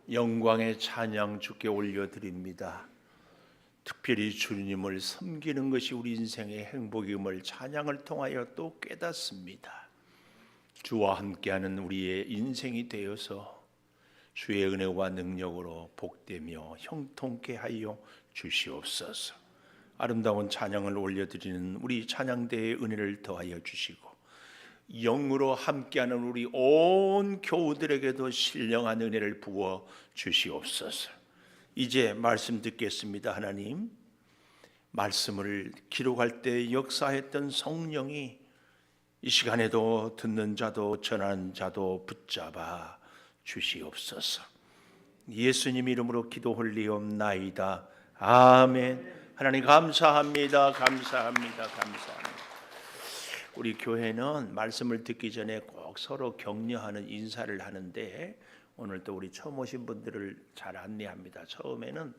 영광의 찬양 주께 올려드립니다. 특별히 주님을 섬기는 것이 우리 인생의 행복임을 찬양을 통하여 또 깨닫습니다. 주와 함께하는 우리의 인생이 되어서 주의 은혜와 능력으로 복되며 형통케 하여 주시옵소서. 아름다운 찬양을 올려드리는 우리 찬양대의 은혜를 더하여 주시고 영으로 함께하는 우리 온 교우들에게도 신령한 은혜를 부어 주시옵소서. 이제 말씀 듣겠습니다. 하나님, 말씀을 기록할 때 역사했던 성령이 이 시간에도 듣는 자도 전하는 자도 붙잡아 주시옵소서. 예수님 이름으로 기도 올리옵나이다. 아멘. 하나님 감사합니다. 감사합니다. 감사합니다. 우리 교회는 말씀을 듣기 전에 꼭 서로 격려하는 인사를 하는데 오늘 또 우리 처음 오신 분들을 잘 안내합니다. 처음에는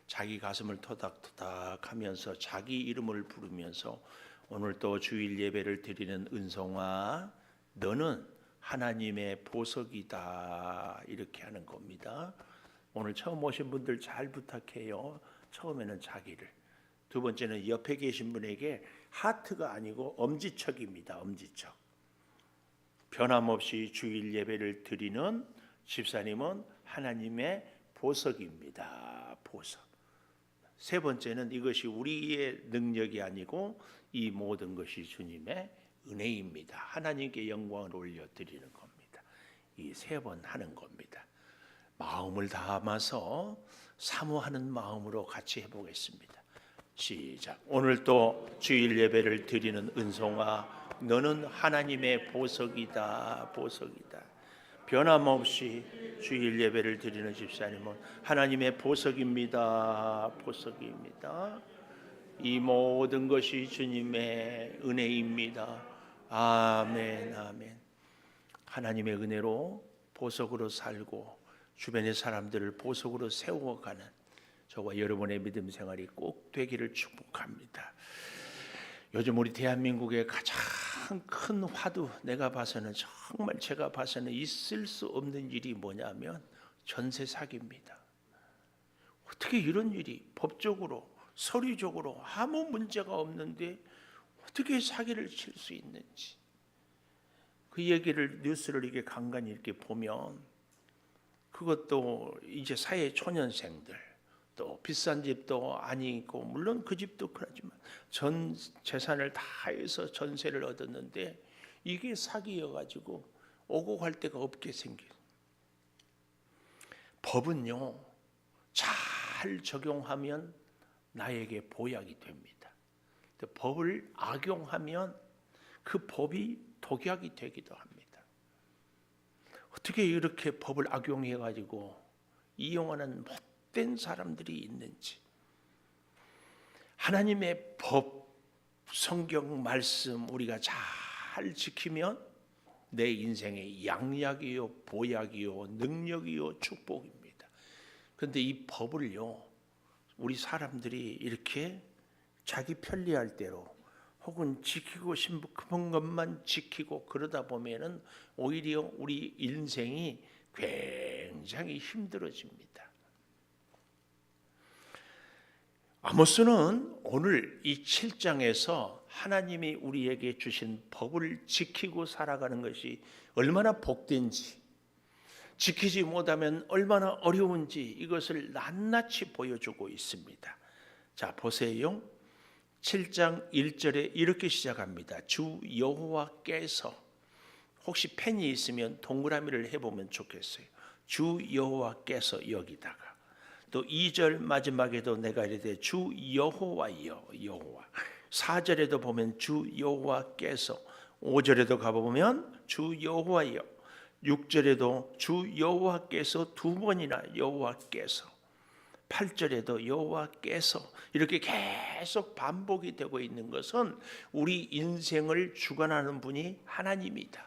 자기 가슴을 토닥토닥 하면서 자기 이름을 부르면서 오늘 또 주일 예배를 드리는 은송아, 너는 하나님의 보석이다, 이렇게 하는 겁니다. 오늘 처음 오신 분들 잘 부탁해요. 처음에는 자기를, 두 번째는 옆에 계신 분에게 하트가 아니고 엄지척입니다. 엄지척. 변함없이 주일 예배를 드리는 집사님은 하나님의 보석입니다. 보석. 세 번째는 이것이 우리의 능력이 아니고 이 모든 것이 주님의 은혜입니다. 하나님께 영광을 올려드리는 겁니다. 이 세 번 하는 겁니다. 마음을 담아서 사모하는 마음으로 같이 해보겠습니다. 시작. 오늘 또 주일 예배를 드리는 은송아, 너는 하나님의 보석이다. 보석이다. 변함없이 주일 예배를 드리는 집사님은 하나님의 보석입니다. 보석입니다. 이 모든 것이 주님의 은혜입니다. 아멘. 아멘. 하나님의 은혜로 보석으로 살고 주변의 사람들을 보석으로 세워가는 저와 여러분의 믿음 생활이 꼭 되기를 축복합니다. 요즘 우리 대한민국의 가장 큰 화두, 내가 봐서는 정말 제가 봐서는 있을 수 없는 일이 뭐냐면 전세 사기입니다. 어떻게 이런 일이 법적으로 서류적으로 아무 문제가 없는데 어떻게 사기를 칠 수 있는지, 그 얘기를 뉴스를 이렇게 간간히 이렇게 보면, 그것도 이제 사회 초년생들, 또 비싼 집도 아니고 물론 그 집도 그렇지만 전 재산을 다 해서 전세를 얻었는데 이게 사기여가지고 오고 갈 데가 없게 생긴. 법은요, 잘 적용하면 나에게 보약이 됩니다. 법을 악용하면 그 법이 독약이 되기도 합니다. 어떻게 이렇게 법을 악용해가지고 이용하는 못된 사람들이 있는지, 하나님의 법, 성경 말씀 우리가 잘 지키면 내 인생의 양약이요, 보약이요, 능력이요, 축복입니다. 그런데 이 법을요, 우리 사람들이 이렇게 자기 편리할 대로 혹은 지키고 싶은 것만 지키고 그러다 보면은 오히려 우리 인생이 굉장히 힘들어집니다. 아모스는 오늘 이 7장에서 하나님이 우리에게 주신 법을 지키고 살아가는 것이 얼마나 복된지, 지키지 못하면 얼마나 어려운지 이것을 낱낱이 보여주고 있습니다. 자, 보세요. 7장 1절에 이렇게 시작합니다. 주 여호와께서, 혹시 펜이 있으면 동그라미를 해보면 좋겠어요. 주 여호와께서, 여기다가 또 2절 마지막에도 내가 이르되 주 여호와여, 여호와. 4절에도 보면 주 여호와께서, 5절에도 가보면 주 여호와여, 6절에도 주 여호와께서 두 번이나 여호와께서, 8절에도 여호와께서, 이렇게 계속 반복이 되고 있는 것은 우리 인생을 주관하는 분이 하나님이다.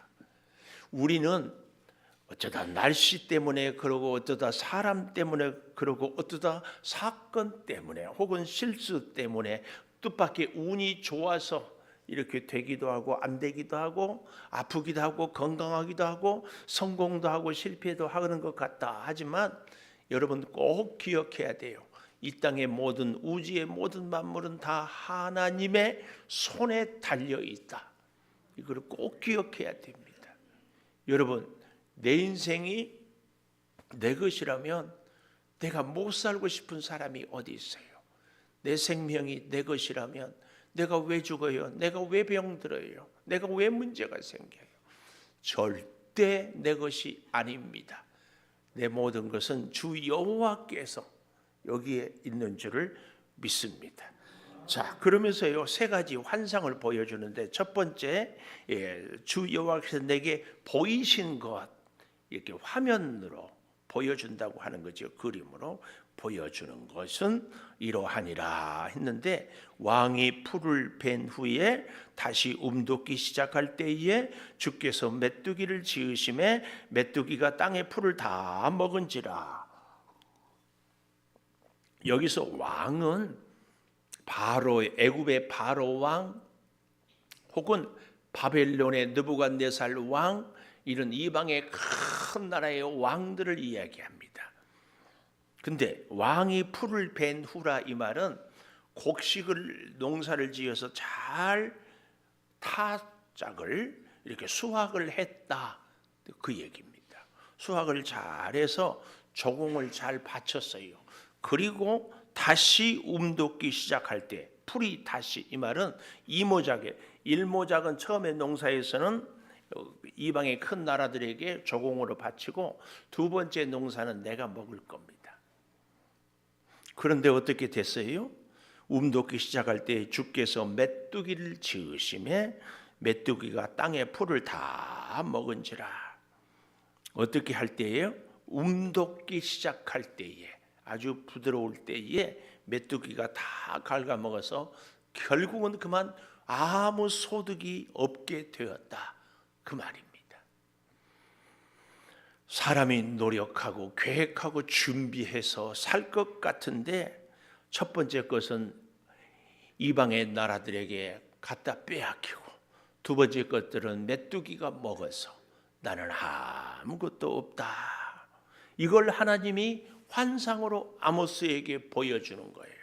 우리는 어쩌다 날씨 때문에 그러고, 어쩌다 사람 때문에 그러고, 어쩌다 사건 때문에 혹은 실수 때문에 뜻밖의 운이 좋아서 이렇게 되기도 하고 안 되기도 하고 아프기도 하고 건강하기도 하고 성공도 하고 실패도 하는 것 같다. 하지만 여러분 꼭 기억해야 돼요. 이 땅의 모든 우주의 모든 만물은 다 하나님의 손에 달려 있다. 이걸 꼭 기억해야 됩니다. 여러분, 내 인생이 내 것이라면 내가 못 살고 싶은 사람이 어디 있어요? 내 생명이 내 것이라면 내가 왜 죽어요? 내가 왜 병들어요? 내가 왜 문제가 생겨요? 절대 내 것이 아닙니다. 내 모든 것은 주 여호와께서 여기에 있는 줄을 믿습니다. 자, 그러면서요, 세 가지 환상을 보여주는데, 첫 번째, 주 여호와께서 내게 보이신 것, 이렇게 화면으로 보여준다고 하는 거죠. 그림으로 보여주는 것은 이러하니라 했는데, 왕이 풀을 벤 후에 다시 움돋기 시작할 때에 주께서 메뚜기를 지으심에 메뚜기가 땅의 풀을 다 먹은지라. 여기서 왕은 애굽의 바로 왕 혹은 바벨론의 느부갓네살 왕, 이런 이방의 큰 나라의 왕들을 이야기합니다. 근데 왕이 풀을 벤 후라, 이 말은 곡식을 농사를 지어서 잘 타작을 이렇게 수확을 했다, 그 얘기입니다. 수확을 잘해서 조공을 잘 바쳤어요. 그리고 다시 움돋기 시작할 때 풀이 다시, 이 말은 이모작에, 일모작은 처음에 농사에서는 이방의 큰 나라들에게 조공으로 바치고, 두 번째 농사는 내가 먹을 겁니다. 그런데 어떻게 됐어요? 움돋기 시작할 때 주께서 메뚜기를 지으심에 메뚜기가 땅의 풀을 다 먹은지라. 어떻게 할 때예요? 움돋기 시작할 때에, 아주 부드러울 때에 메뚜기가 다 갉아먹어서 결국은 그만 아무 소득이 없게 되었다, 그 말입니다. 사람이 노력하고 계획하고 준비해서 살 것 같은데, 첫 번째 것은 이방의 나라들에게 갖다 빼앗기고, 두 번째 것들은 메뚜기가 먹어서 나는 아무것도 없다. 이걸 하나님이 환상으로 아모스에게 보여주는 거예요.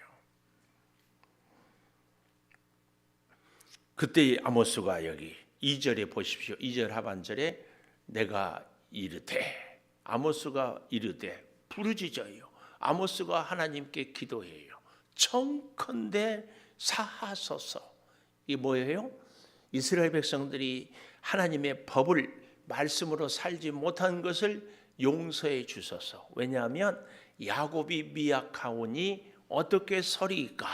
그때 아모스가 여기 2절에 보십시오. 2절 하반절에 내가 이르되, 아모스가 이르되 부르짖어요. 아모스가 하나님께 기도해요. 청컨대 사하소서. 이게 뭐예요? 이스라엘 백성들이 하나님의 법을 말씀으로 살지 못한 것을 용서해 주소서. 왜냐하면 야곱이 미약하오니 어떻게 서리까,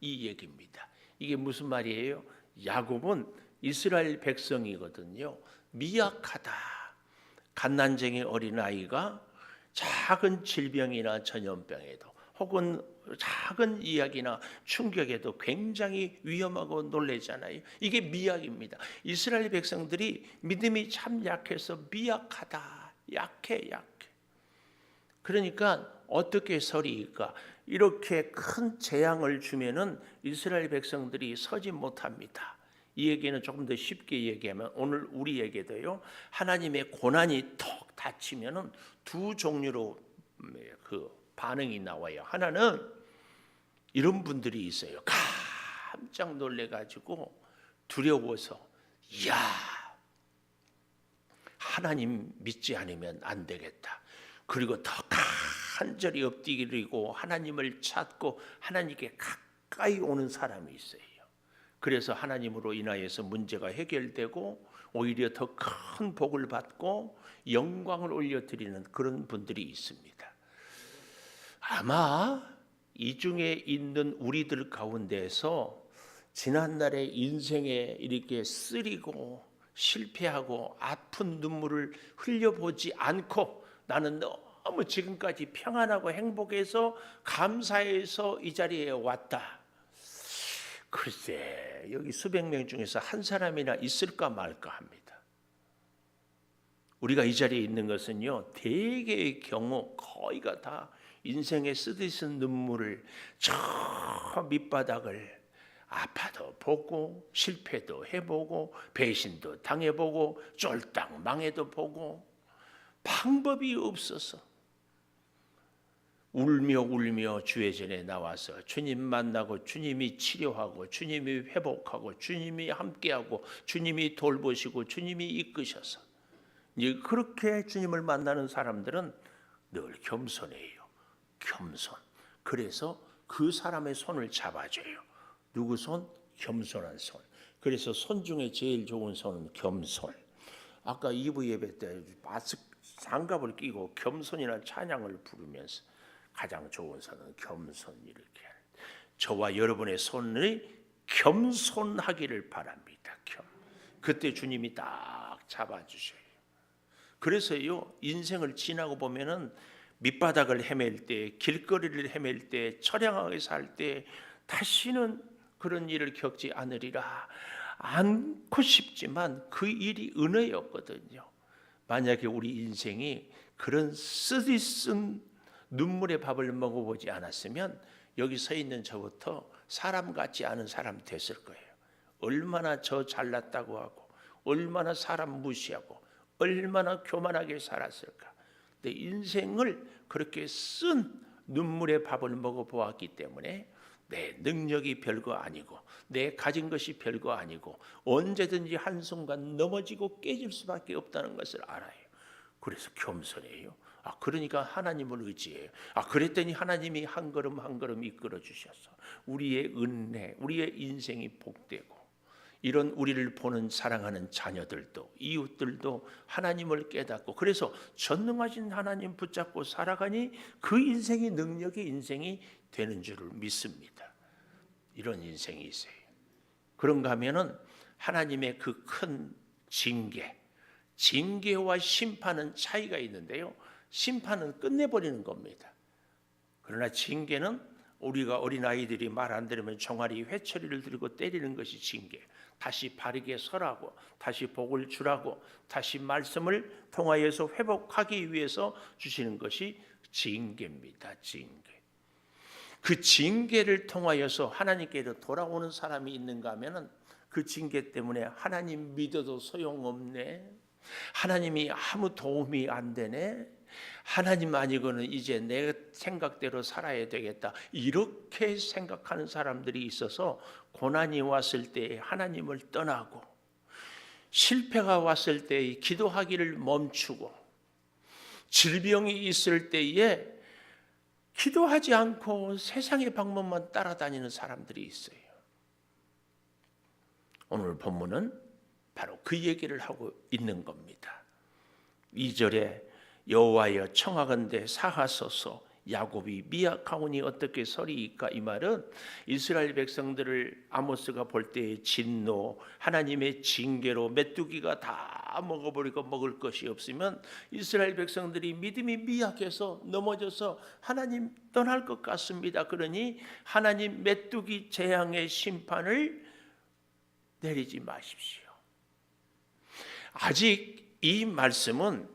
이 얘기입니다. 이게 무슨 말이에요? 야곱은 이스라엘 백성이거든요. 미약하다. 갓난쟁이 어린아이가 작은 질병이나 전염병에도 혹은 작은 이야기나 충격에도 굉장히 위험하고 놀라잖아요. 이게 미약입니다. 이스라엘 백성들이 믿음이 참 약해서 미약하다. 약해. 그러니까 어떻게 서리까? 이렇게 큰 재앙을 주면은 이스라엘 백성들이 서지 못합니다. 이 얘기는 조금 더 쉽게 얘기하면, 오늘 우리에게도요, 하나님의 고난이 턱 닥치면은 두 종류로 그 반응이 나와요. 하나는 이런 분들이 있어요. 깜짝 놀래가지고 두려워서, 이야, 하나님 믿지 않으면 안 되겠다. 그리고 더 간절히 엎드리고 하나님을 찾고 하나님께 가까이 오는 사람이 있어요. 그래서 하나님으로 인하여서 문제가 해결되고 오히려 더 큰 복을 받고 영광을 올려드리는 그런 분들이 있습니다. 아마 이 중에 있는 우리들 가운데서 지난날의 인생에 이렇게 쓰리고 실패하고 아픈 눈물을 흘려보지 않고, 나는 너무 지금까지 평안하고 행복해서 감사해서 이 자리에 왔다. 글쎄, 여기 수백 명 중에서 한 사람이나 있을까 말까 합니다. 우리가 이 자리에 있는 것은요, 대개의 경우 거의가 다 인생에 쓰듯은 눈물을, 저 밑바닥을 아파도 보고 실패도 해보고 배신도 당해보고 쫄딱 망해도 보고 방법이 없어서 울며 울며 주의 전에 나와서 주님 만나고 주님이 치료하고 주님이 회복하고 주님이 함께하고 주님이 돌보시고 주님이 이끄셔서 이제 그렇게 주님을 만나는 사람들은 늘 겸손해요. 겸손. 그래서 그 사람의 손을 잡아줘요. 누구 손? 겸손한 손. 그래서 손 중에 제일 좋은 손은 겸손. 아까 2부 예배 때 마스크 장갑을 끼고 겸손이라는 찬양을 부르면서 가장 좋은 손은 겸손 이렇게. 저와 여러분의 손을 겸손하기를 바랍니다. 그때 주님이 딱 잡아주셔요. 그래서요, 인생을 지나고 보면은 밑바닥을 헤맬 때, 길거리를 헤맬 때, 처량하게 살 때 다시는 그런 일을 겪지 않으리라 않고 싶지만 그 일이 은혜였거든요. 만약에 우리 인생이 그런 쓰디쓴 눈물의 밥을 먹어보지 않았으면 여기 서 있는 저부터 사람 같지 않은 사람 됐을 거예요. 얼마나 저 잘났다고 하고 얼마나 사람 무시하고 얼마나 교만하게 살았을까. 내 인생을 그렇게 쓴 눈물의 밥을 먹어보았기 때문에 내 능력이 별거 아니고 내 가진 것이 별거 아니고 언제든지 한순간 넘어지고 깨질 수밖에 없다는 것을 알아요. 그래서 겸손해요. 그러니까 하나님을 의지해요. 그랬더니 하나님이 한 걸음 한 걸음 이끌어 주셔서 우리의 은혜, 우리의 인생이 복되고 이런 우리를 보는 사랑하는 자녀들도 이웃들도 하나님을 깨닫고 그래서 전능하신 하나님 붙잡고 살아가니 그 인생이 능력의 인생이 되는 줄을 믿습니다. 이런 인생이 있어요. 그런가 하면은 하나님의 그 큰 징계와 심판은 차이가 있는데요. 심판은 끝내버리는 겁니다. 그러나 징계는 우리가 어린아이들이 말 안 들으면 종아리 회초리를 들고 때리는 것이 징계. 다시 바르게 서라고, 다시 복을 주라고, 다시 말씀을 통하여서 회복하기 위해서 주시는 것이 징계입니다. 징계. 그 징계를 통하여서 하나님께로 돌아오는 사람이 있는가 하면은 그 징계 때문에 하나님 믿어도 소용없네. 하나님이 아무 도움이 안 되네. 하나님 아니고는 이제 내 생각대로 살아야 되겠다. 이렇게 생각하는 사람들이 있어서 고난이 왔을 때 하나님을 떠나고 실패가 왔을 때 기도하기를 멈추고 질병이 있을 때에 기도하지 않고 세상의 방법만 따라다니는 사람들이 있어요. 오늘 본문은 바로 그 얘기를 하고 있는 겁니다. 2절에 여호와여 청하건대 사하소서 야곱이 미약하오니 어떻게 서리이까. 이 말은 이스라엘 백성들을 아모스가 볼 때의 진노, 하나님의 징계로 메뚜기가 다 먹어버리고 먹을 것이 없으면 이스라엘 백성들이 믿음이 미약해서 넘어져서 하나님 떠날 것 같습니다. 그러니 하나님 메뚜기 재앙의 심판을 내리지 마십시오. 아직 이 말씀은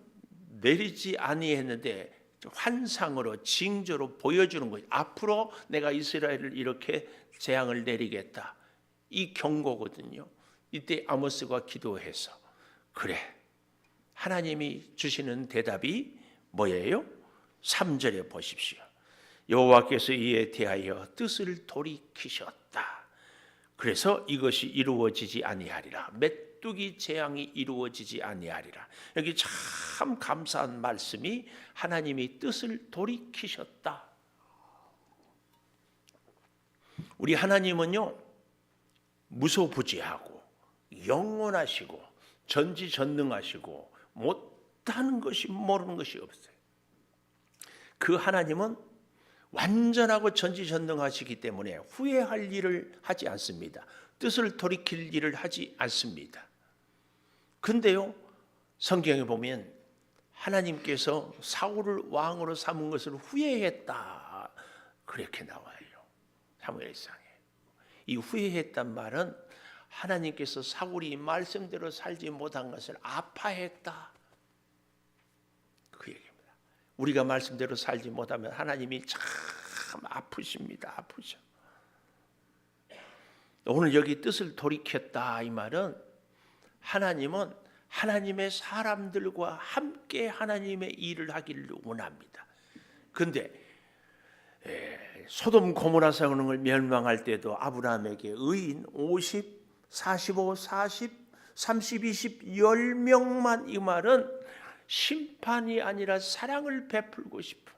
내리지 아니했는데 환상으로 징조로 보여주는 거예요. 앞으로 내가 이스라엘을 이렇게 재앙을 내리겠다. 이 경고거든요. 이때 아모스가 기도해서 그래. 하나님이 주시는 대답이 뭐예요? 3절에 보십시오. 여호와께서 이에 대하여 뜻을 돌이키셨다. 그래서 이것이 이루어지지 아니하리라. 메뚜기 재앙이 이루어지지 아니하리라. 여기 참 감사한 말씀이 하나님이 뜻을 돌이키셨다. 우리 하나님은요 무소부지하고 영원하시고 전지전능하시고 못하는 것이 모르는 것이 없어요. 그 하나님은 완전하고 전지전능하시기 때문에 후회할 일을 하지 않습니다. 뜻을 돌이킬 일을 하지 않습니다. 근데요 성경에 보면 하나님께서 사울을 왕으로 삼은 것을 후회했다 그렇게 나와요. 사무엘상에. 이 후회했단 말은 하나님께서 사울이 말씀대로 살지 못한 것을 아파했다 그 얘기입니다. 우리가 말씀대로 살지 못하면 하나님이 참 아프십니다. 아프죠. 오늘 여기 뜻을 돌이켰다 이 말은 하나님은 하나님의 사람들과 함께 하나님의 일을 하기를 원합니다. 그런데 소돔 고모라 성을 멸망할 때도 아브라함에게 의인 50, 45, 40, 30, 20, 10명만, 이 말은 심판이 아니라 사랑을 베풀고 싶은.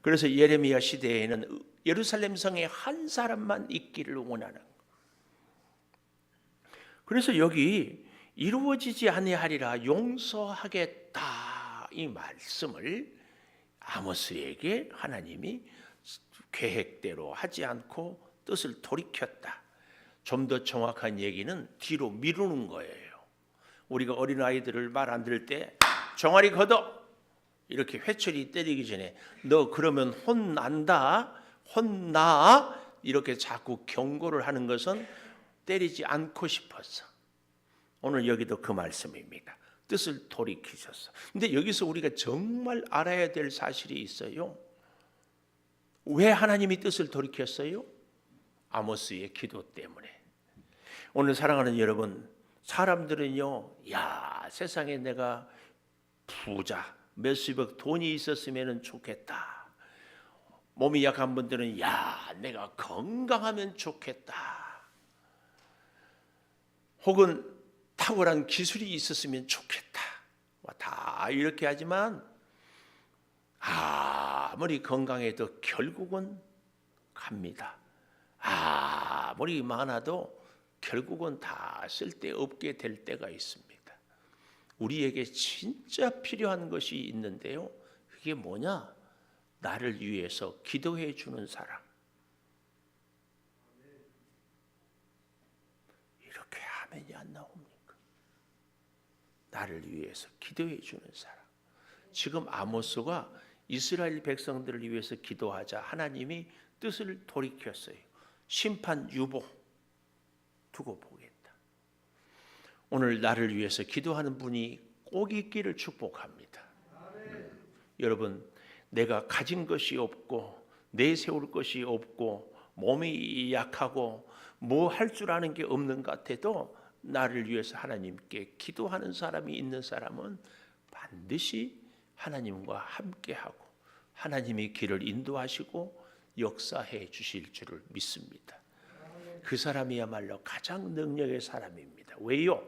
그래서 예레미야 시대에는 예루살렘 성에 한 사람만 있기를 원하는. 그래서 여기 이루어지지 아니하리라 용서하겠다, 이 말씀을 아모스에게 하나님이 계획대로 하지 않고 뜻을 돌이켰다. 좀 더 정확한 얘기는 뒤로 미루는 거예요. 우리가 어린아이들을 말 안 들을 때 종아리 걷어 이렇게 회초리 때리기 전에 너 그러면 혼난다, 혼나, 이렇게 자꾸 경고를 하는 것은 때리지 않고 싶어서. 오늘 여기도 그 말씀입니다. 뜻을 돌이키셨어. 근데 여기서 우리가 정말 알아야 될 사실이 있어요. 왜 하나님이 뜻을 돌이켰어요? 아모스의 기도 때문에. 오늘 사랑하는 여러분, 사람들은요, 야, 세상에 내가 부자, 몇십억 돈이 있었으면 좋겠다. 몸이 약한 분들은 야, 내가 건강하면 좋겠다. 혹은 탁월한 기술이 있었으면 좋겠다. 다 이렇게 하지만 아무리 건강해도 결국은 갑니다. 아무리 많아도 결국은 다 쓸데없게 될 때가 있습니다. 우리에게 진짜 필요한 것이 있는데요. 그게 뭐냐? 나를 위해서 기도해 주는 사람. 이렇게 하면이 안 나옵니까? 나를 위해서 기도해 주는 사람. 지금 아모스가 이스라엘 백성들을 위해서 기도하자 하나님이 뜻을 돌이켰어요. 심판 유보 두고 보겠다. 오늘 나를 위해서 기도하는 분이 꼭 있기를 축복합니다. 여러분, 내가 가진 것이 없고 내세울 것이 없고 몸이 약하고 뭐 할 줄 아는 게 없는 것 같아도 나를 위해서 하나님께 기도하는 사람이 있는 사람은 반드시 하나님과 함께하고 하나님이 길을 인도하시고 역사해 주실 줄을 믿습니다. 그 사람이야말로 가장 능력의 사람입니다. 왜요?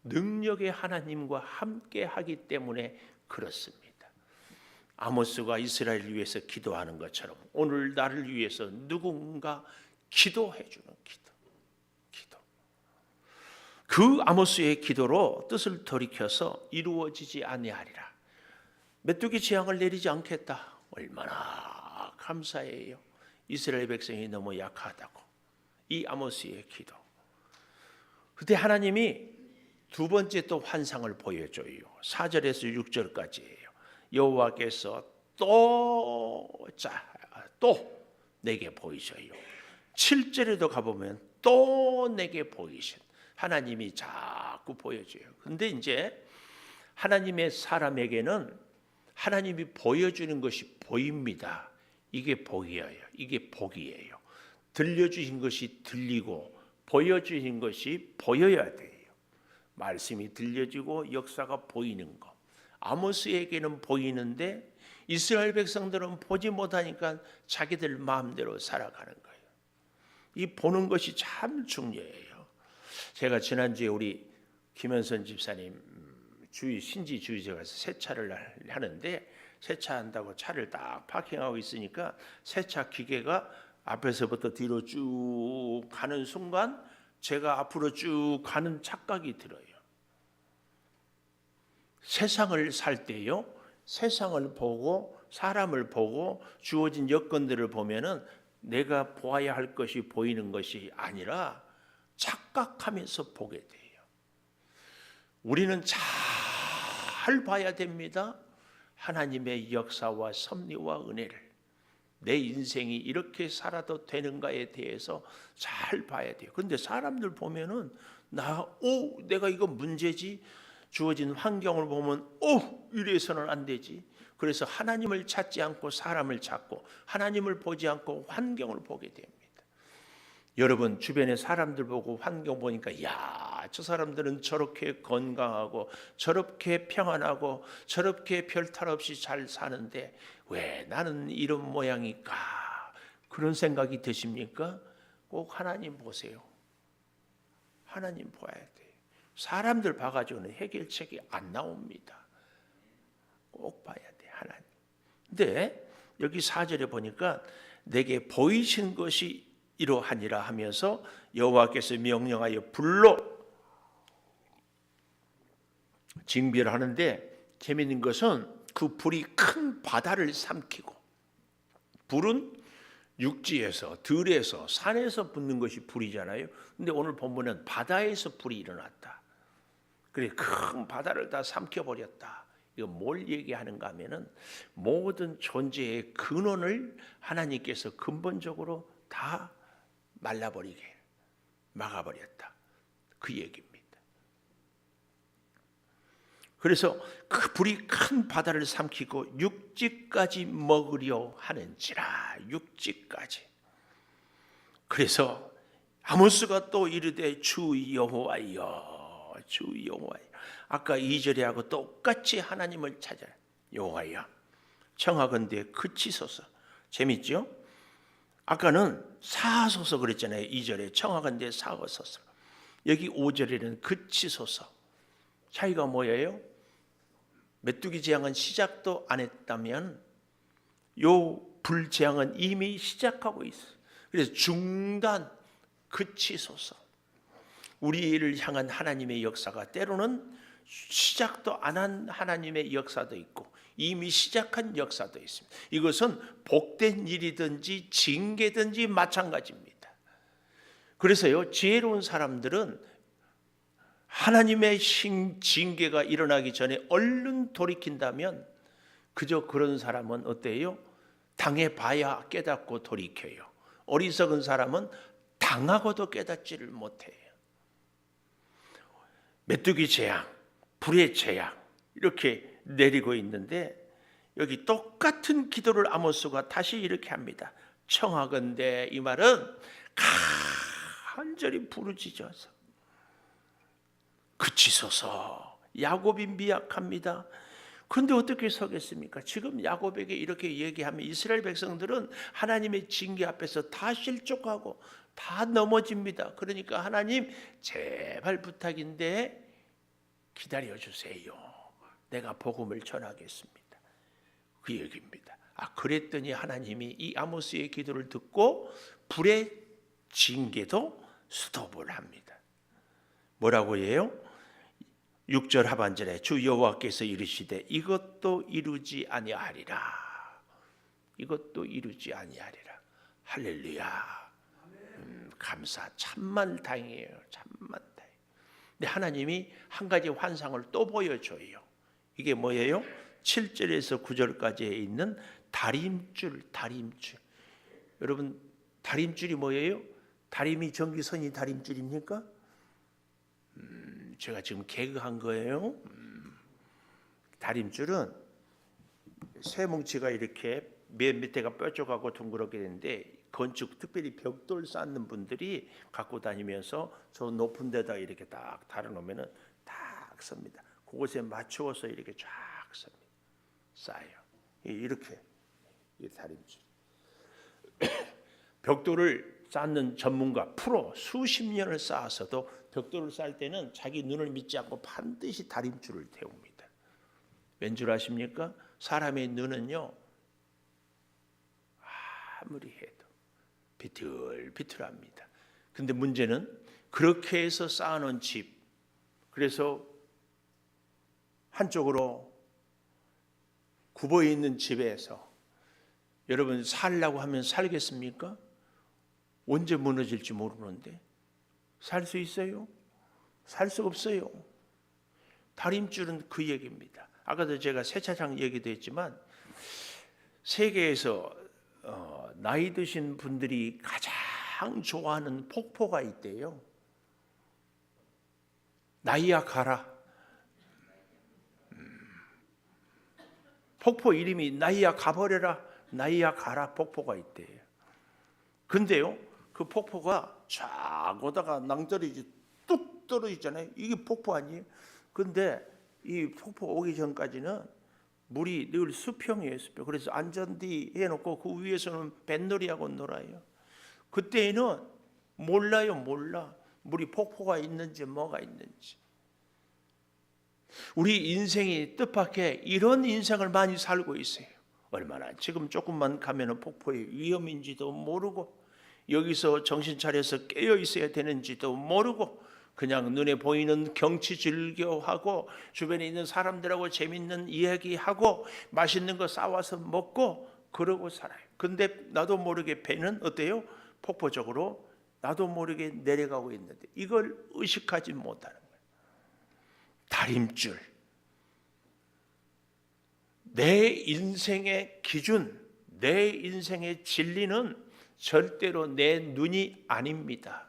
능력의 하나님과 함께하기 때문에 그렇습니다. 아모스가 이스라엘을 위해서 기도하는 것처럼 오늘 나를 위해서 누군가 기도해 주는 기도. 그 아모스의 기도로 뜻을 돌이켜서 이루어지지 아니하리라. 메뚜기 재앙을 내리지 않겠다. 얼마나 감사해요. 이스라엘 백성이 너무 약하다고. 이 아모스의 기도. 그때 하나님이 두 번째 또 환상을 보여줘요. 4절에서 6절까지예요. 여호와께서 또 내게 보이셔요. 7절에도 가보면 또 내게 보이신 하나님이 자꾸 보여줘요. 근데 이제 하나님의 사람에게는 하나님이 보여주는 것이 보입니다. 이게 복이에요. 이게 복이에요. 들려주신 것이 들리고 보여주신 것이 보여야 돼요. 말씀이 들려지고 역사가 보이는 거. 아모스에게는 보이는데 이스라엘 백성들은 보지 못하니까 자기들 마음대로 살아가는 거예요. 이 보는 것이 참 중요해요. 제가 지난주에 우리 김현선 집사님 신지 주의제 가서 세차를 하는데 세차한다고 차를 딱 파킹하고 있으니까 세차 기계가 앞에서부터 뒤로 쭉 가는 순간 제가 앞으로 쭉 가는 착각이 들어요. 세상을 살 때요, 세상을 보고 사람을 보고 주어진 여건들을 보면은 내가 보아야 할 것이 보이는 것이 아니라 착각하면서 보게 돼요. 우리는 잘 봐야 됩니다. 하나님의 역사와 섭리와 은혜를. 내 인생이 이렇게 살아도 되는가에 대해서 잘 봐야 돼요. 그런데 사람들 보면은 내가 이거 문제지. 주어진 환경을 보면 이래서는 안 되지. 그래서 하나님을 찾지 않고 사람을 찾고 하나님을 보지 않고 환경을 보게 됩니다. 여러분 주변의 사람들 보고 환경 보니까 야, 저 사람들은 저렇게 건강하고 저렇게 평안하고 저렇게 별탈 없이 잘 사는데 왜 나는 이런 모양일까? 그런 생각이 드십니까? 꼭 하나님 보세요. 하나님 봐야 돼요. 사람들 봐가지고는 해결책이 안 나옵니다. 꼭 봐야 돼, 하나님. 근데 여기 4절에 보니까 내게 보이신 것이 이러하니라 하면서 여호와께서 명령하여 불로 징비를 하는데, 재미있는 것은 그 불이 큰 바다를 삼키고, 불은 육지에서, 들에서, 산에서 붙는 것이 불이잖아요. 근데 오늘 본문은 바다에서 불이 일어났다. 그래, 큰 바다를 다 삼켜버렸다. 이거 뭘 얘기하는가 하면은 모든 존재의 근원을 하나님께서 근본적으로 다 말라버리게 막아버렸다. 그 얘기입니다. 그래서 그 불이 큰 바다를 삼키고 육지까지 먹으려 하는지라. 육지까지. 그래서 아모스가 또 이르되 주 여호와여, 주 여호와여. 아까 2절에 하고 똑같이 하나님을 찾아요. 여호와여, 청하건대 그치소서. 재밌죠? 아까는 사하소서 그랬잖아요. 2절에 청하건대 사하소서. 여기 5절에는 그치소서. 차이가 뭐예요? 메뚜기 재앙은 시작도 안 했다면 요 불재앙은 이미 시작하고 있어요. 그래서 중단, 그치소서. 우리를 향한 하나님의 역사가 때로는 시작도 안 한 하나님의 역사도 있고 이미 시작한 역사도 있습니다. 이것은 복된 일이든지 징계든지 마찬가지입니다. 그래서요, 지혜로운 사람들은 하나님의 징계가 일어나기 전에 얼른 돌이킨다면 그저 그런 사람은 어때요? 당해봐야 깨닫고 돌이켜요. 어리석은 사람은 당하고도 깨닫지를 못해요. 메뚜기 재앙, 불의 재앙 이렇게 내리고 있는데 여기 똑같은 기도를 아모스가 다시 이렇게 합니다. 청하건대, 이 말은 간절히 부르짖어서 그치소서. 야곱이 미약합니다. 그런데 어떻게 서겠습니까? 지금 야곱에게 이렇게 얘기하면 이스라엘 백성들은 하나님의 징계 앞에서 다 실족하고 다 넘어집니다. 그러니까 하나님 제발 부탁인데 기다려주세요. 내가 복음을 전하겠습니다. 그 얘기입니다. 그랬더니 하나님이 이 아모스의 기도를 듣고 불의 징계도 스톱을 합니다. 뭐라고 해요? 6절 하반절에 주 여호와께서 이르시되 이것도 이루지 아니하리라. 이것도 이루지 아니하리라. 할렐루야. 감사. 참만 다행이에요. 참만 다행. 근데 하나님이 한 가지 환상을 또 보여줘요. 이게 뭐예요? 7절에서 9절까지에 있는 다림줄, 다림줄. 여러분, 다림줄이 뭐예요? 다림이 전기선이 다림줄입니까? 제가 지금 개그한 거예요. 다림줄은 쇠 뭉치가 이렇게 맨 밑에가 뾰족하고 둥그렇게 되는데 건축, 특별히 벽돌 쌓는 분들이 갖고 다니면서 저 높은 데다 이렇게 딱 달아놓으면 딱 섭니다. 그곳에 맞추어서 이렇게 쫙 섭니다. 쌓여요. 이렇게 이 다림줄. 벽돌을 쌓는 전문가, 프로 수십 년을 쌓아서도 벽돌을 쌓을 때는 자기 눈을 믿지 않고 반드시 다림줄을 태웁니다. 왠 줄 아십니까? 사람의 눈은요, 아무리 해도 비틀비틀합니다. 근데 문제는 그렇게 해서 쌓아놓은 집, 그래서 한쪽으로 굽어 있는 집에서 여러분 살려고 하면 살겠습니까? 언제 무너질지 모르는데 살 수 있어요? 살 수 없어요. 다림줄은 그 얘기입니다. 아까도 제가 세차장 얘기도 했지만 세계에서 나이 드신 분들이 가장 좋아하는 폭포가 있대요. 나이아가라. 폭포 이름이 나이아가버려라, 나이아가라 폭포가 있대요. 근데요, 그 폭포가 쫙 오다가 낭떠러지 뚝 떨어지잖아요. 이게 폭포 아니에요? 근데 이 폭포 오기 전까지는 물이 늘 수평이에요, 수평. 그래서 안전디 해놓고 그 위에서는 뱃놀이하고 놀아요. 그때에는 몰라요, 몰라. 물이 폭포가 있는지 뭐가 있는지. 우리 인생이 뜻밖의 이런 인생을 많이 살고 있어요. 얼마나 지금 조금만 가면은 폭포의 위험인지도 모르고 여기서 정신 차려서 깨어 있어야 되는지도 모르고 그냥 눈에 보이는 경치 즐겨하고 주변에 있는 사람들하고 재밌는 이야기하고 맛있는 거 싸와서 먹고 그러고 살아요. 근데 나도 모르게 배는 어때요? 폭포적으로 나도 모르게 내려가고 있는데 이걸 의식하지 못하는 거예요. 다림줄. 내 인생의 기준, 내 인생의 진리는 절대로 내 눈이 아닙니다.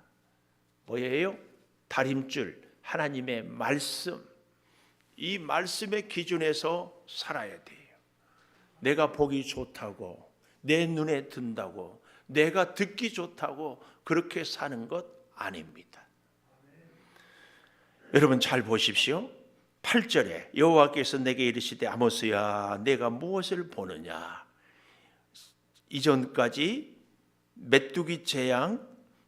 뭐예요? 다림줄, 하나님의 말씀. 이 말씀의 기준에서 살아야 돼요. 내가 보기 좋다고, 내 눈에 든다고, 내가 듣기 좋다고 그렇게 사는 것 아닙니다. 여러분 잘 보십시오. 8절에 여호와께서 내게 이르시되 아모스야 내가 무엇을 보느냐. 이전까지 메뚜기 재앙,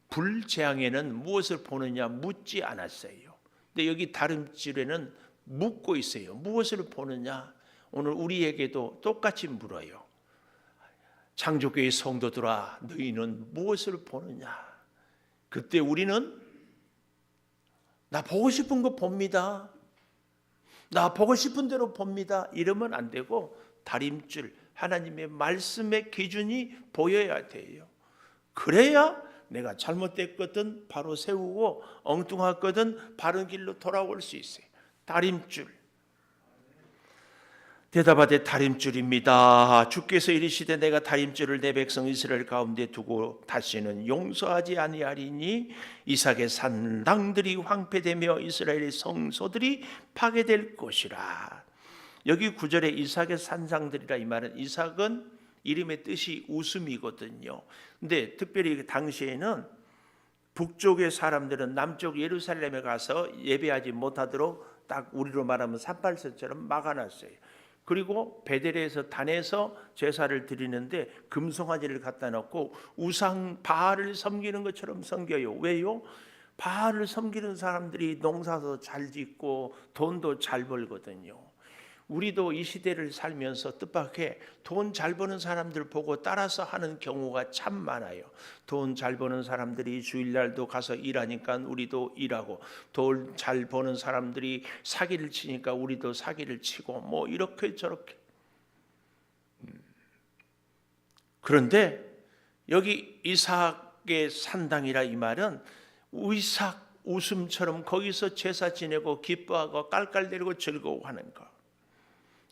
불재앙에는 무엇을 보느냐 묻지 않았어요. 근데 여기 다림줄에는 묻고 있어요. 무엇을 보느냐. 오늘 우리에게도 똑같이 물어요. 창조교회 성도들아 너희는 무엇을 보느냐. 그때 우리는 나 보고 싶은 거 봅니다. 나 보고 싶은 대로 봅니다. 이러면 안 되고 다림줄, 하나님의 말씀의 기준이 보여야 돼요. 그래야 내가 잘못됐거든 바로 세우고 엉뚱했거든 바른 길로 돌아올 수 있어요. 다림줄. 대답하되 다림줄입니다. 주께서 이르시되 내가 다림줄을 내 백성 이스라엘 가운데 두고 다시는 용서하지 아니하리니 이삭의 산당들이 황폐되며 이스라엘의 성소들이 파괴될 것이라. 여기 9절에 이삭의 산당들이라 이 말은 이삭은 이름의 뜻이 웃음이거든요. 근데 특별히 당시에는 북쪽의 사람들은 남쪽 예루살렘에 가서 예배하지 못하도록 딱 우리로 말하면 산발선처럼 막아놨어요. 그리고 베델에서 단에서 제사를 드리는데 금송아지를 갖다 놓고 우상 바알을 섬기는 것처럼 섬겨요. 왜요? 바알을 섬기는 사람들이 농사도 잘 짓고 돈도 잘 벌거든요. 우리도 이 시대를 살면서 뜻밖의 돈 잘 버는 사람들 보고 따라서 하는 경우가 참 많아요. 돈 잘 버는 사람들이 주일날도 가서 일하니까 우리도 일하고, 돈 잘 버는 사람들이 사기를 치니까 우리도 사기를 치고, 뭐 이렇게 저렇게. 그런데 여기 이삭의 산당이라 이 말은 이삭 웃음처럼 거기서 제사 지내고 기뻐하고 깔깔대고 즐거워하는 것.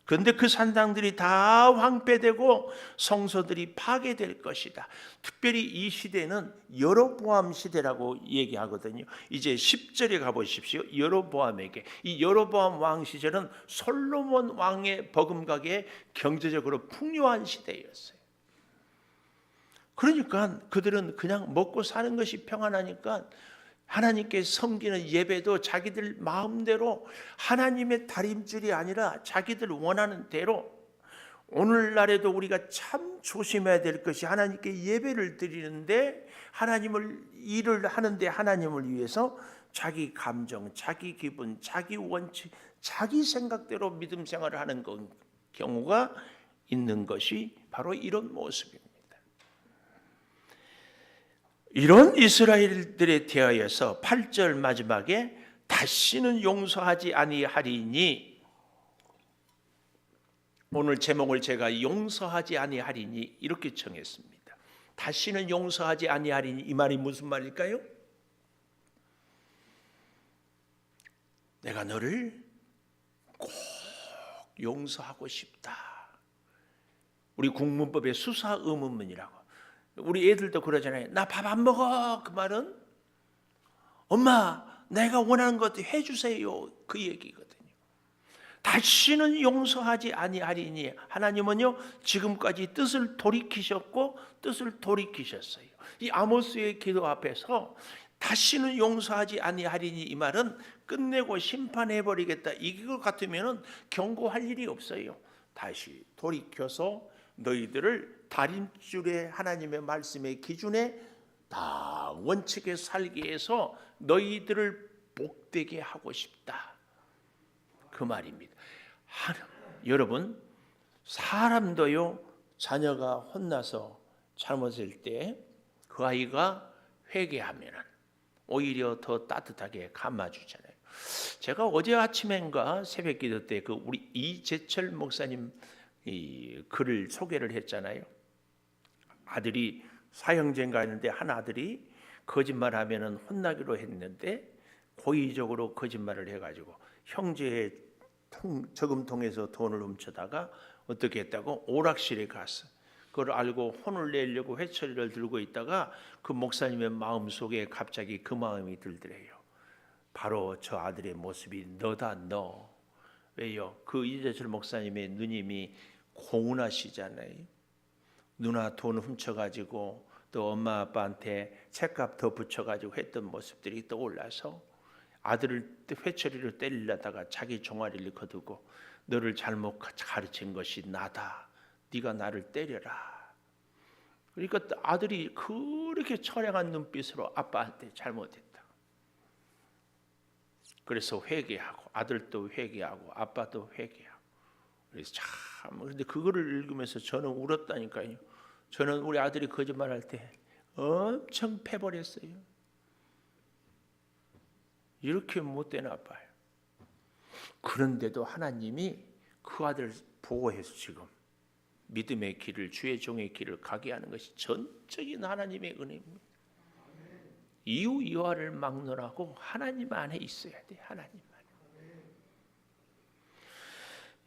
그런데 그 산당들이 다 황폐되고 성소들이 파괴될 것이다. 특별히 이 시대는 여로보암 시대라고 얘기하거든요. 이제 10절에 가보십시오. 여로보암에게. 이 여로보암 왕 시절은 솔로몬 왕의 버금가게 경제적으로 풍요한 시대였어요. 그러니까 그들은 그냥 먹고 사는 것이 평안하니까 하나님께 섬기는 예배도 자기들 마음대로 하나님의 다림줄이 아니라 자기들 원하는 대로. 오늘날에도 우리가 참 조심해야 될 것이 하나님께 예배를 드리는데 하나님을 일을 하는데 하나님을 위해서 자기 감정, 자기 기분, 자기 원칙, 자기 생각대로 믿음 생활을 하는 경우가 있는 것이 바로 이런 모습입니다. 이런 이스라엘들에 대하여서 8절 마지막에 다시는 용서하지 아니하리니, 오늘 제목을 제가 용서하지 아니하리니 이렇게 정했습니다. 다시는 용서하지 아니하리니 이 말이 무슨 말일까요? 내가 너를 꼭 용서하고 싶다. 우리 국문법의 수사 의문문이라고. 우리 애들도 그러잖아요. 나 밥 안 먹어. 그 말은 엄마 내가 원하는 것 해주세요. 그 얘기거든요. 다시는 용서하지 아니하리니. 하나님은요 지금까지 뜻을 돌이키셨고 뜻을 돌이키셨어요. 이 아모스의 기도 앞에서 다시는 용서하지 아니하리니 이 말은 끝내고 심판해버리겠다 이거 같으면 경고할 일이 없어요. 다시 돌이켜서 너희들을 다림줄의 하나님의 말씀의 기준에 다 원칙에 살게 해서 너희들을 복되게 하고 싶다 그 말입니다. 여러분 사람도요 자녀가 혼나서 잘못할 때 그 아이가 회개하면 오히려 더 따뜻하게 감아주잖아요. 제가 어제 아침인가 새벽기도 때 그 우리 이재철 목사님 이 글을 소개를 했잖아요. 아들이 사형제인가 했는데 한 아들이 거짓말하면은 혼나기로 했는데 고의적으로 거짓말을 해가지고 형제의 저금통에서 돈을 훔쳐다가 어떻게 했다고 오락실에 갔어. 그걸 알고 혼을 내려고 회초리를 들고 있다가 그 목사님의 마음속에 갑자기 그 마음이 들더래요. 바로 저 아들의 모습이 너다 너. 왜요? 그 이재철 목사님의 누님이 고운하시잖아요. 누나 돈 훔쳐가지고 또 엄마 아빠한테 책값 더 붙여가지고 했던 모습들이 떠올라서 아들을 회초리로 때리려다가 자기 종아리를 거두고 너를 잘못 가르친 것이 나다. 네가 나를 때려라. 그러니까 아들이 그렇게 처량한 눈빛으로 아빠한테 잘못했다. 그래서 회개하고 아들도 회개하고 아빠도 회개하고. 그래서 참 그런데 그거를 읽으면서 저는 울었다니까요. 저는 우리 아들이 거짓말할 때 엄청 패버렸어요. 이렇게 못된 아빠예요. 그런데도 하나님이 그 아들을 보호해서 지금 믿음의 길을 주의 종의 길을 가게 하는 것이 전적인 하나님의 은혜입니다. 이유 이화를 막론하고 하나님 안에 있어야 돼. 하나님 안에.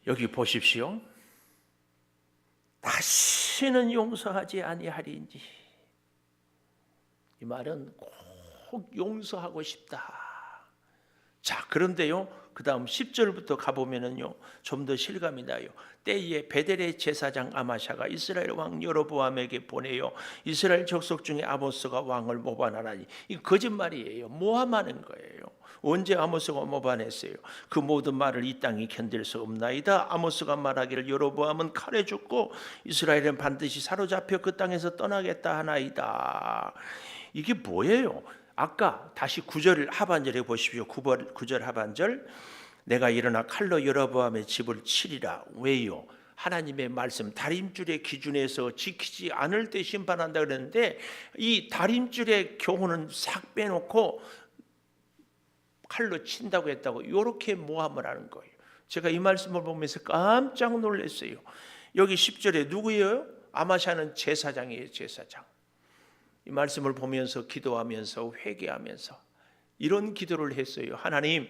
여기 보십시오. 다시는 용서하지 아니하리니. 이 말은 꼭 용서하고 싶다. 자, 그런데요. 그 다음 10절부터 가보면은요, 좀 더 실감이 나요. 때에 베델의 제사장 아마샤가 이스라엘 왕 여로보암에게 보내요. 이스라엘 족속 중에 아모스가 왕을 모반하라니. 이 거짓말이에요. 모함하는 거예요. 언제 아모스가 모반했어요? 그 모든 말을 이 땅이 견딜 수 없나이다. 아모스가 말하기를 여로보암은 칼에 죽고 이스라엘은 반드시 사로잡혀 그 땅에서 떠나겠다 하나이다. 이게 뭐예요? 아까 다시 9절 하반절에 보십시오. 9절 하반절. 내가 일어나 칼로 여로보암의 집을 치리라. 왜요? 하나님의 말씀 다림줄의 기준에서 지키지 않을 때 심판한다 그랬는데 이 다림줄의 교훈은 싹 빼놓고 칼로 친다고 했다고 이렇게 모함을 하는 거예요. 제가 이 말씀을 보면서 깜짝 놀랐어요. 여기 10절에 누구예요? 아마샤는 제사장이에요. 제사장. 이 말씀을 보면서 기도하면서 회개하면서 이런 기도를 했어요. 하나님,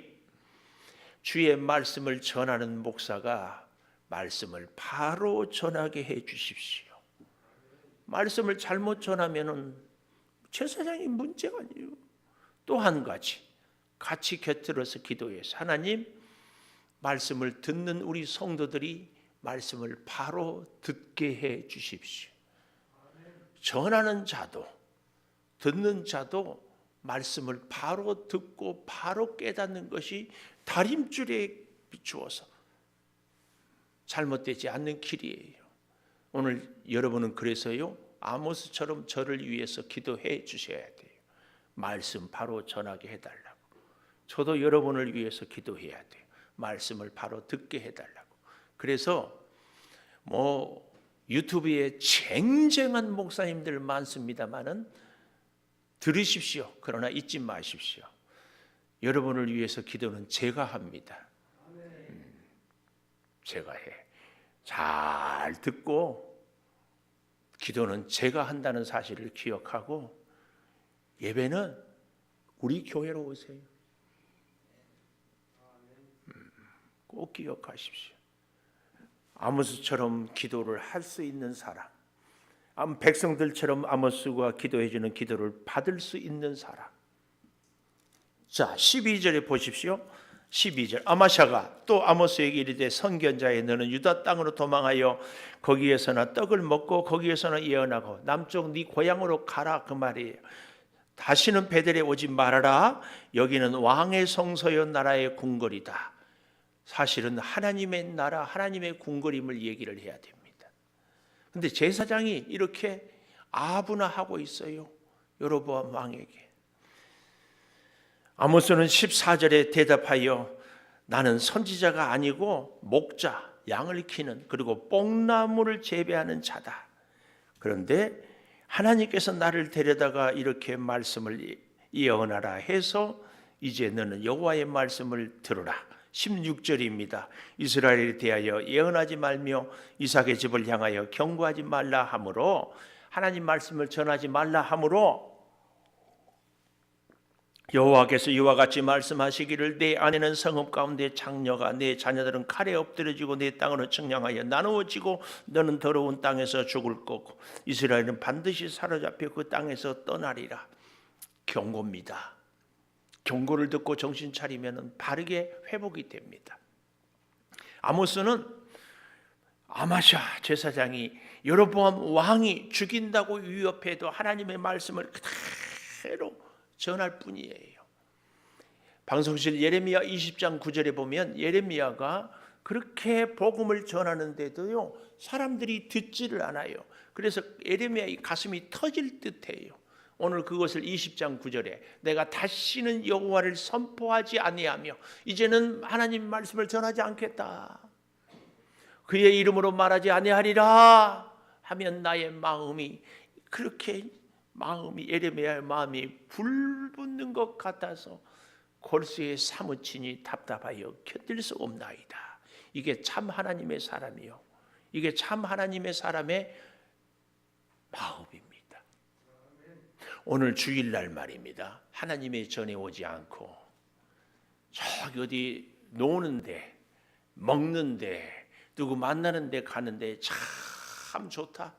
주의 말씀을 전하는 목사가 말씀을 바로 전하게 해 주십시오. 말씀을 잘못 전하면은 제사장이 문제가 아니에요. 또 한 가지 같이 곁들여서 기도해서 하나님, 말씀을 듣는 우리 성도들이 말씀을 바로 듣게 해 주십시오. 전하는 자도 듣는 자도 말씀을 바로 듣고 바로 깨닫는 것이 다림줄에 비추어서 잘못되지 않는 길이에요. 오늘 여러분은 그래서요 아모스처럼 저를 위해서 기도해 주셔야 돼요. 말씀 바로 전하게 해달라고. 저도 여러분을 위해서 기도해야 돼요. 말씀을 바로 듣게 해달라고. 그래서 유튜브에 쟁쟁한 목사님들 많습니다만은 들으십시오. 그러나 잊지 마십시오. 여러분을 위해서 기도는 제가 합니다. 제가 해. 잘 듣고 기도는 제가 한다는 사실을 기억하고 예배는 우리 교회로 오세요. 꼭 기억하십시오. 아모스처럼 기도를 할 수 있는 사람, 백성들처럼 아모스가 기도해 주는 기도를 받을 수 있는 사람. 자, 12절에 보십시오. 12절 아마샤가 또 아모스에게 이르되 선견자여 너는 유다 땅으로 도망하여 거기에서나 떡을 먹고 거기에서나 예언하고 남쪽 네 고향으로 가라 그 말이에요. 다시는 베델에 오지 말아라. 여기는 왕의 성소여 나라의 궁궐이다. 사실은 하나님의 나라 하나님의 궁궐임을 얘기를 해야 됩니다. 그런데 제사장이 이렇게 아분화하고 있어요. 여로보암 왕에게. 아모스는 14절에 대답하여 나는 선지자가 아니고 목자, 양을 키는 그리고 뽕나무를 재배하는 자다. 그런데 하나님께서 나를 데려다가 이렇게 말씀을 예언하라 해서 이제 너는 여호와의 말씀을 들으라. 16절입니다. 이스라엘에 대하여 예언하지 말며 이삭의 집을 향하여 경고하지 말라 하므로 하나님 말씀을 전하지 말라 하므로 여호와께서 이와 같이 말씀하시기를 내 아내는 성읍 가운데 장녀가 내 자녀들은 칼에 엎드려지고 내 땅으로 측량하여 나누어지고 너는 더러운 땅에서 죽을 거고 이스라엘은 반드시 사로잡혀 그 땅에서 떠나리라. 경고입니다. 경고를 듣고 정신 차리면 바르게 회복이 됩니다. 아모스는 아마샤 제사장이 여로보암 왕이 죽인다고 위협해도 하나님의 말씀을 그대로 전할 뿐이에요. 방송실 예레미야 20장 9절에 보면 예레미야가 그렇게 복음을 전하는데도요 사람들이 듣지를 않아요. 그래서 예레미야의 가슴이 터질 듯해요. 오늘 그것을 20장 9절에 내가 다시는 여호와를 선포하지 아니하며 이제는 하나님 말씀을 전하지 않겠다. 그의 이름으로 말하지 아니하리라 하면 나의 마음이 그렇게 예레미야의 마음이 불붙는 것 같아서 골수에 사무치니 답답하여 견딜 수 없나이다. 이게 참 하나님의 사람이요. 이게 참 하나님의 사람의 마음입니다. 오늘 주일날 말입니다. 하나님의 전에 오지 않고 저기 어디 노는데 먹는데 누구 만나는데 가는데 참 좋다.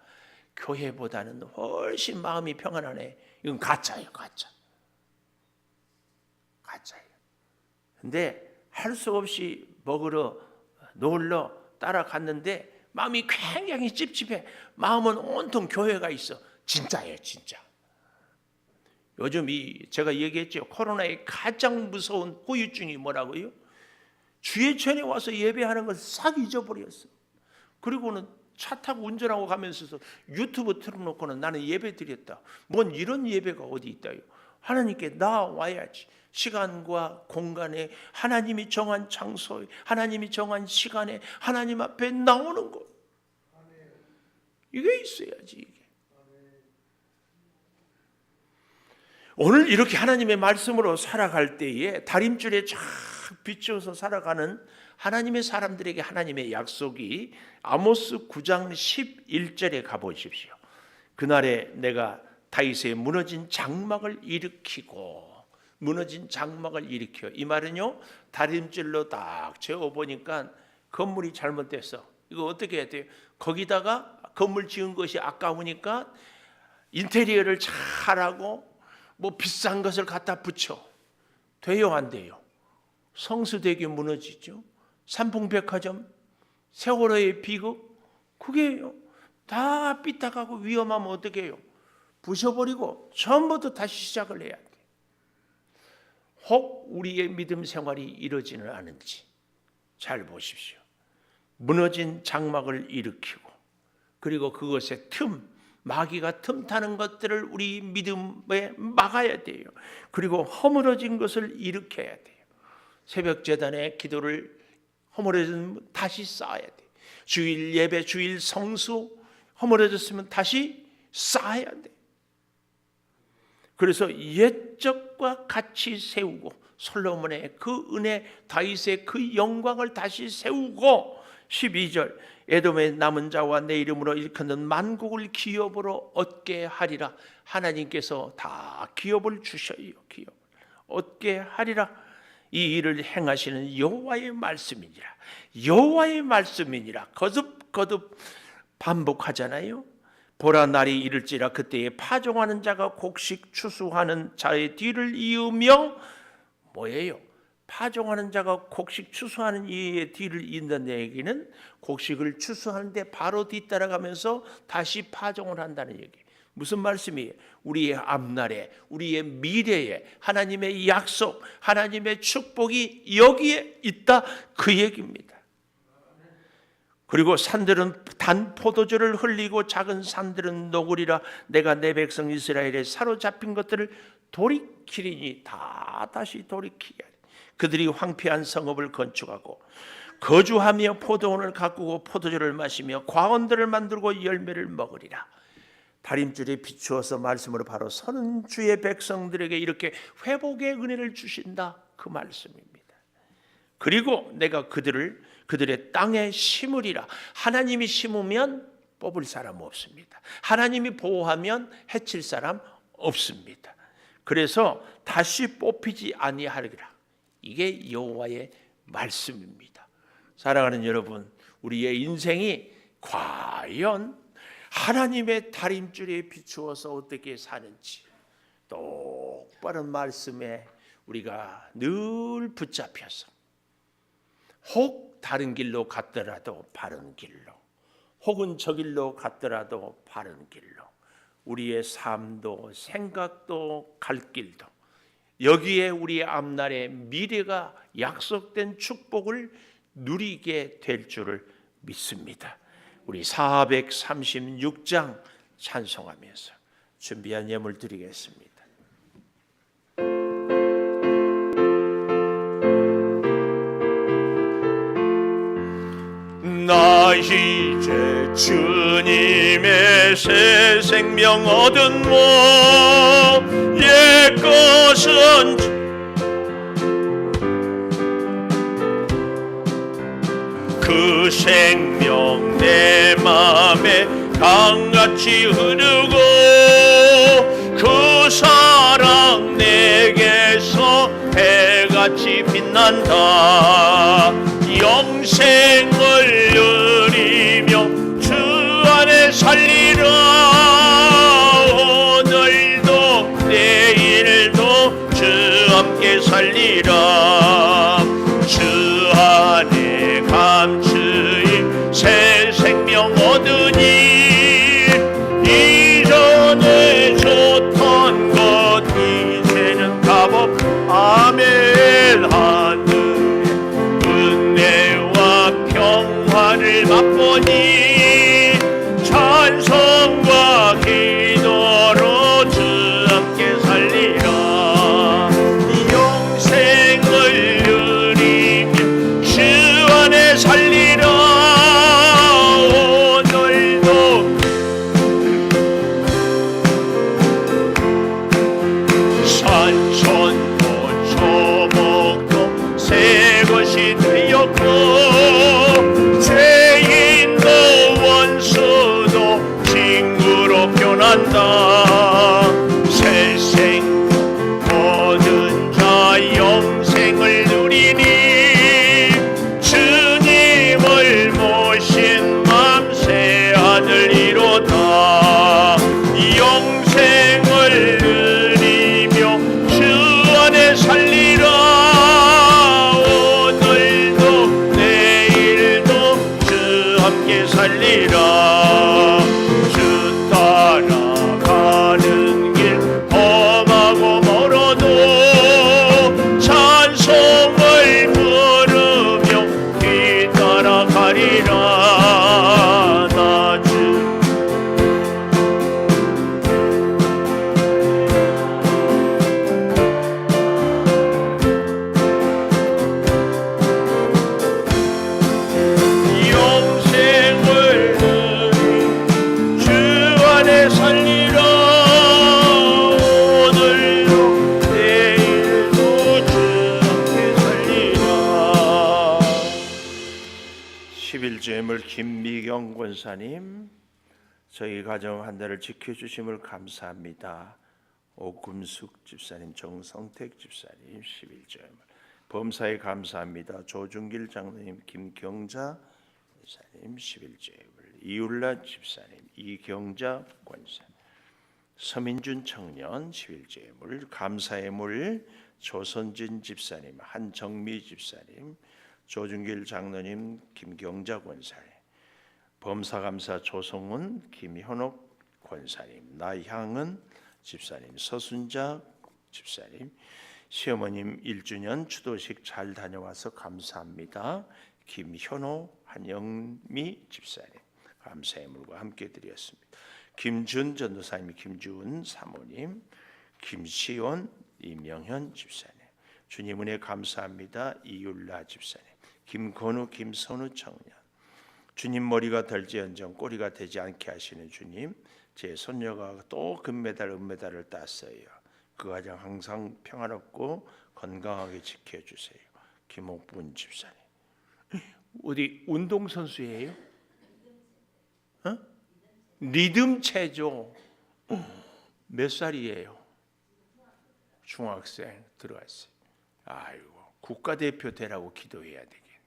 교회보다는 훨씬 마음이 평안하네. 이건 가짜예요, 가짜. 가짜예요. 근데 할 수 없이 먹으러 놀러 따라갔는데 마음이 굉장히 찝찝해. 마음은 온통 교회가 있어. 진짜예요, 진짜. 요즘 제가 얘기했죠. 코로나의 가장 무서운 후유증이 뭐라고요? 주의 전에 와서 예배하는 걸 싹 잊어버렸어. 그리고는 차 타고 운전하고 가면서 유튜브 틀어놓고는 나는 예배 드렸다. 뭔 이런 예배가 어디 있다요? 하나님께 나와야지. 시간과 공간에 하나님이 정한 장소에 하나님이 정한 시간에 하나님 앞에 나오는 것. 이게 있어야지. 이게. 오늘 이렇게 하나님의 말씀으로 살아갈 때에 다림줄에 쫙 비춰서 살아가는 하나님의 사람들에게 하나님의 약속이 아모스 9장 11절에 가보십시오. 그날에 내가 다윗의 무너진 장막을 일으키고 이 말은요 다림줄로 딱 재어보니까 건물이 잘못됐어. 이거 어떻게 해야 돼요? 거기다가 건물 지은 것이 아까우니까 인테리어를 잘하고 뭐 비싼 것을 갖다 붙여. 돼요 안 돼요? 성수대교 무너지죠. 삼풍백화점, 세월호의 비극, 그게요. 다 삐딱하고 위험하면 어떻게 해요? 부셔버리고 처음부터 다시 시작을 해야 돼. 혹 우리의 믿음 생활이 이러지는 않은지 잘 보십시오. 무너진 장막을 일으키고 그리고 그것의 마귀가 틈타는 것들을 우리 믿음에 막아야 돼요. 그리고 허물어진 것을 일으켜야 돼요. 새벽 제단의 기도를 허물어졌으면 다시 쌓아야 돼. 주일 예배, 주일 성수 허물어졌으면 다시 쌓아야 돼. 그래서 옛적과 같이 세우고 솔로몬의 그 은혜, 다윗의 그 영광을 다시 세우고 12절 에돔의 남은 자와 내 이름으로 일컫는 만국을 기업으로 얻게 하리라. 하나님께서 다 기업을 주셔요. 기업을 얻게 하리라. 이 일을 행하시는 여호와의 말씀이니라. 여호와의 말씀이니라. 거듭 반복하잖아요. 보라 날이 이를지라 그때에 파종하는 자가 곡식 추수하는 자의 뒤를 이으며 뭐예요? 파종하는 자가 곡식 추수하는 이의 뒤를 이은다는 얘기는 곡식을 추수하는데 바로 뒤따라가면서 다시 파종을 한다는 얘기. 무슨 말씀이에요? 우리의 앞날에, 우리의 미래에 하나님의 약속, 하나님의 축복이 여기에 있다, 그 얘기입니다. 그리고 산들은 단 포도주를 흘리고 작은 산들은 녹으리라. 내가 내 백성 이스라엘에 사로잡힌 것들을 돌이키리니, 다 다시 돌이키게 하리. 그들이 황폐한 성읍을 건축하고 거주하며 포도원을 가꾸고 포도주를 마시며 과원들을 만들고 열매를 먹으리라. 다림줄에 비추어서 말씀으로 바로 서는 주의 백성들에게 이렇게 회복의 은혜를 주신다, 그 말씀입니다. 그리고 내가 그들의 땅에 심으리라. 하나님이 심으면 뽑을 사람 없습니다. 하나님이 보호하면 해칠 사람 없습니다. 그래서 다시 뽑히지 아니하리라. 이게 여호와의 말씀입니다. 사랑하는 여러분, 우리의 인생이 과연 하나님의 다림줄에 비추어서 어떻게 사는지 똑바른 말씀에 우리가 늘 붙잡혀서 혹 다른 길로 갔더라도 바른 길로, 혹은 저 길로 갔더라도 바른 길로, 우리의 삶도 생각도 갈 길도 여기에 우리의 앞날의 미래가 약속된 축복을 누리게 될 줄을 믿습니다. 우리 436장 찬송하면서 준비한 예물 드리겠습니다. 나 이제 주님의 새 생명 얻은 옛 것은 그 생명 내 맘에 강같이 흐르고 그 사랑 내게서 해같이 빛난다. 영생을 누리며 주 안에 살리라. 오늘도 내일도 주 함께 살리라. 주 안에 감추인 새 생명 얻으니 이전에 좋던 것 이제는 값없. 아멘. 하늘의 은혜와 평화를 맛보니 찬송과 기도로 주 함께 살리라. 영생을 누리며 주 안에 살리라. 오늘도 산천도 초목도 새 것이 되었고 죄인도 원수도 친구로 변한다. 새 생명 얻은 자 영생을 누리니 주님을 모신 맘 새 하늘 이루다. 영생을 누리며 주 안에 살리라. 오늘도 내일도 주 함께 살리라. 주 따라가는 길 험하고 멀어도 찬송을 부르며 뒤따라가리라. 나 주 영생을 누리 주 안에 살리라. 오늘도 내일도 주 함께 살리라. 11주 예물 김미경 권사님, 저희 가정 한 달을 지켜주심을 감사합니다. 오금숙 집사님, 정성택 집사님 11주 예물, 범사에 감사합니다. 조중길 장로님, 김경자 권사님 11주 예물, 이울라 집사님, 이경자 권사, 서민준 청년 11조 예물, 감사의 물 조선진 집사님, 한정미 집사님, 조준길 장로님, 김경자 권사님, 범사감사 조성훈, 김현옥 권사님, 나향은 집사님, 서순자 집사님, 시어머님 1주년 추도식 잘 다녀와서 감사합니다. 김현호, 한영미 집사님 감사의 물과 함께 드렸습니다. 김준 전도사님, 김주은 사모님, 김시온, 이명현 집사님, 주님 은혜 감사합니다. 이율라 집사님, 김건우, 김선우 청년, 주님 머리가 덜지언정 꼬리가 되지 않게 하시는 주님, 제 손녀가 또 금메달, 은메달을 땄어요. 그 가정 항상 평화롭고 건강하게 지켜주세요. 김옥분 집사님, 어디 운동선수예요? 리듬 체조. 몇 살이에요? 중학생 들어갔어요. 아이고, 국가대표 되라고 기도해야 되겠네.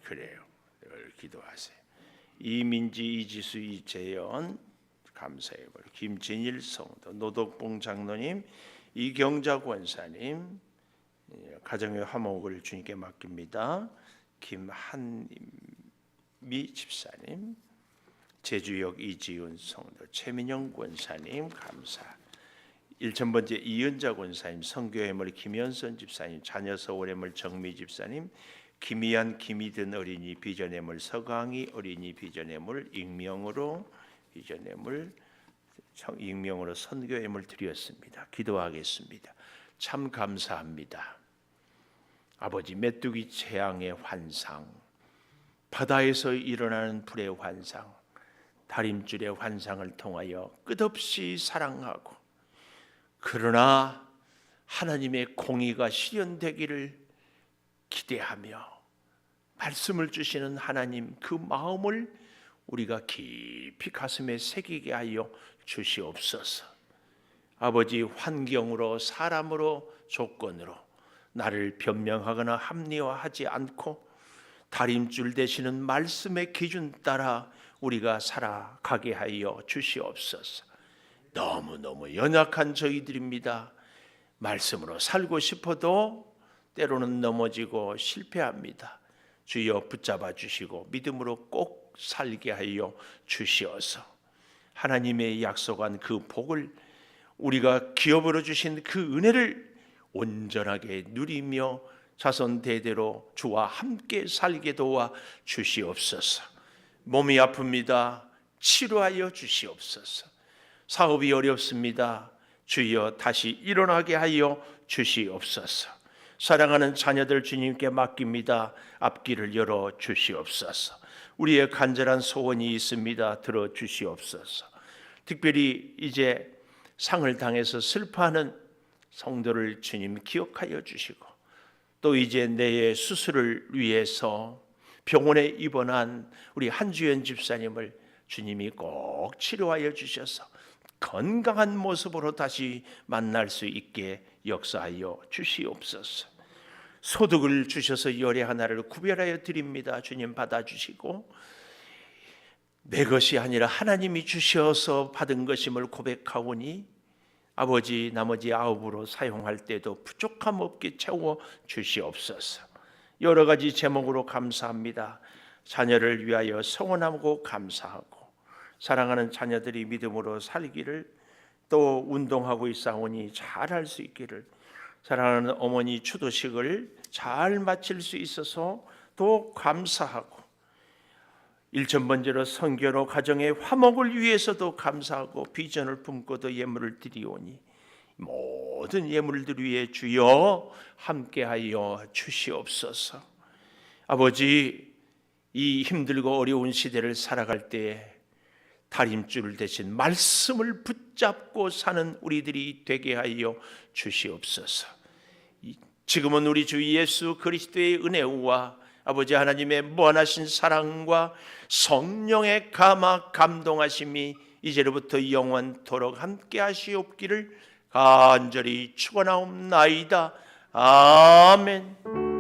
그래요. 늘 기도하세요. 이민지, 이지수, 이재현 감사해요. 김진일 성도, 노덕봉 장로님, 이경자 권사님, 가정의 화목을 주님께 맡깁니다. 김한미 집사님, 제주역 이지훈 성도, 최민영 권사님 감사. 1000번째 이은자 권사님, 성교회물 김현선 집사님, 자녀 서울의물 정미 집사님, 김희안, 김희든 어린이 비전의물, 서강희 어린이 비전의물, 익명으로 비전의물, 익명으로 선교의물 드렸습니다. 기도하겠습니다. 참 감사합니다. 아버지, 메뚜기 재앙의 환상, 바다에서 일어나는 불의 환상, 다림줄의 환상을 통하여 끝없이 사랑하고, 그러나 하나님의 공의가 실현되기를 기대하며 말씀을 주시는 하나님, 그 마음을 우리가 깊이 가슴에 새기게 하여 주시옵소서. 아버지, 환경으로, 사람으로, 조건으로 나를 변명하거나 합리화하지 않고 다림줄 되시는 말씀의 기준 따라 우리가 살아가게 하여 주시옵소서. 너무너무 연약한 저희들입니다. 말씀으로 살고 싶어도 때로는 넘어지고 실패합니다. 주여 붙잡아 주시고 믿음으로 꼭 살게 하여 주시어서 하나님의 약속한 그 복을, 우리가 기업으로 주신 그 은혜를 온전하게 누리며 자손 대대로 주와 함께 살게 도와 주시옵소서. 몸이 아픕니다. 치료하여 주시옵소서. 사업이 어렵습니다. 주여 다시 일어나게 하여 주시옵소서. 사랑하는 자녀들 주님께 맡깁니다. 앞길을 열어 주시옵소서. 우리의 간절한 소원이 있습니다. 들어 주시옵소서. 특별히 이제 상을 당해서 슬퍼하는 성도를 주님 기억하여 주시고, 또 이제 내의 수술을 위해서 병원에 입원한 우리 한주연 집사님을 주님이 꼭 치료하여 주셔서 건강한 모습으로 다시 만날 수 있게 역사하여 주시옵소서. 소득을 주셔서 열의 하나를 구별하여 드립니다. 주님 받아주시고, 내 것이 아니라 하나님이 주셔서 받은 것임을 고백하오니 아버지, 나머지 9으로 사용할 때도 부족함 없게 채워 주시옵소서. 여러 가지 제목으로 감사합니다. 자녀를 위하여 성원하고 감사하고, 사랑하는 자녀들이 믿음으로 살기를, 또 운동하고 있사오니 잘할 수 있기를, 사랑하는 어머니 추도식을 잘 마칠 수 있어서 또 감사하고, 1000번째로 선교로 가정의 화목을 위해서도 감사하고, 비전을 품고도 예물을 드리오니 모든 예물들 위에 주여 함께하여 주시옵소서. 아버지, 이 힘들고 어려운 시대를 살아갈 때 다림줄 대신 말씀을 붙잡고 사는 우리들이 되게 하여 주시옵소서. 지금은 우리 주 예수 그리스도의 은혜와 아버지 하나님의 무한하신 사랑과 성령의 감화 감동하심이 이제로부터 영원토록 함께 하시옵기를 간절히 축원하옵나이다. 아멘.